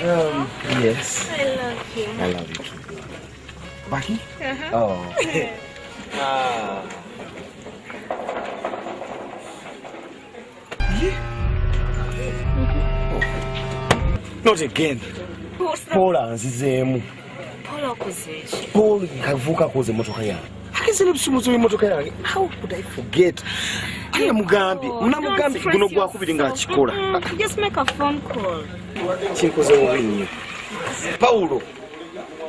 Yes. I love you. I love you too. Baki? Oh. Not again. Paul anzizemu. Paul akuzeshi. Paul kavuka koze motoka yange. Akizile bisumuzo y'imotoka yange. How could I forget? Aya mugambi, unamugambi guno gwakubiri nga akikola. Just make a phone call. Chinkoze obinyo.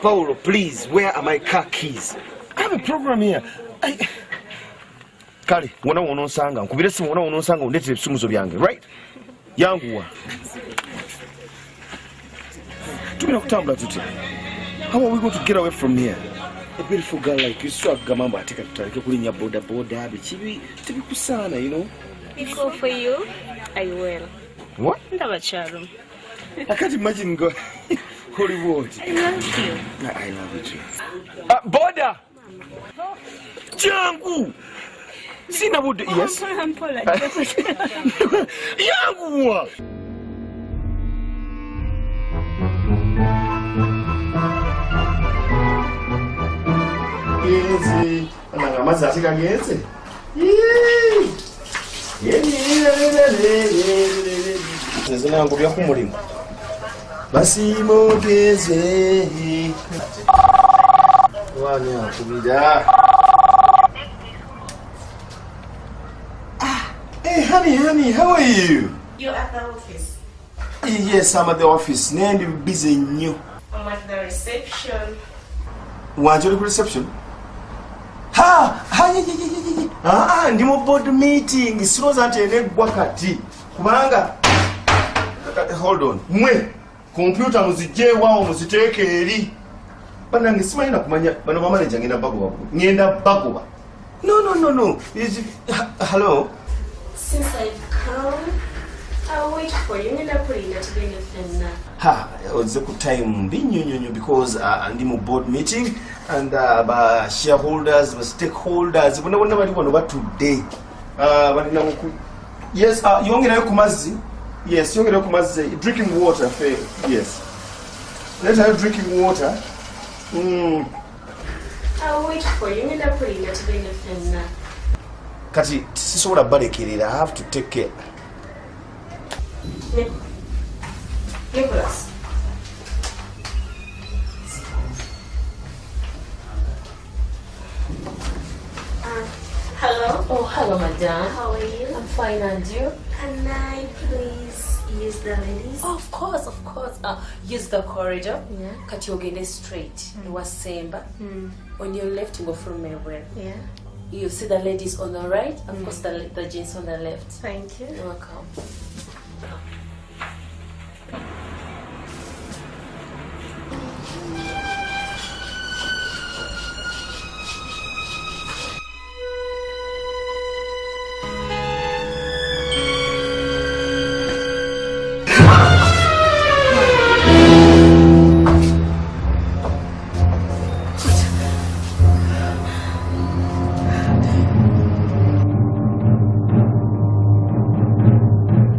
Paulo, please, where are my car keys? I have a program here. Kale, wona wonosanga, nkubire simu wona wonosanga undetire bisumuzo byange, right? Yanguwa. Tumira kutambula tuti. How are we going to get away from here? A beautiful girl like you, so gamamba atika tutaleke kulinya boda bichibi kusana, you know? Go for you, I will. What? Ndabacharu. I can't imagine go Hollywood. I love you. I love you too. Boda! Jangu! Sina boda, yes? Yangu! Gezi, ananga mazazi kageze. Zina yangu bya kumulimo. Basi mogeze. Wani akubida. Hey honey, how are you? You're at the office? Yes, I'm at the office. Nendi busy nnyo. I'm at the reception. Wanje uli ku reception? Ndi mu board meeting. Siroza nti eneggwa kati. Kubanga hold on. Mwe computer muzije wao muziteeke eri. Banange simanyi kumanya bano ba manager ngenda bagoba. Ngenda bagoba. No. Hello. Since I've come, I'll wait for you. Ngenda kulinda tugende fenna. Oze ku time binyonyonyo because ndi mu board meeting and ba shareholders, ba stakeholders, bonna bali wano ba today. Balina muku. Yes, yongerayo ku mazzi. Yes, yongerayo ku mazzi. Drinking water fair. Yes. Let's have drinking water. I'll wait for you. Ngenda kulinda tugende fenna. Kati sisobola balekerera. I have to take care. Nicholas. Hello? Oh, hello, madam. How are you? I'm fine, and you? Can I please use the ladies? Oh, of course. Use the corridor. Yeah. Kati ogende straight. Wasemba. On your left, you go from Melbourne. Yeah. You see the ladies on the right, of course the gents on the left. Thank you. You're welcome.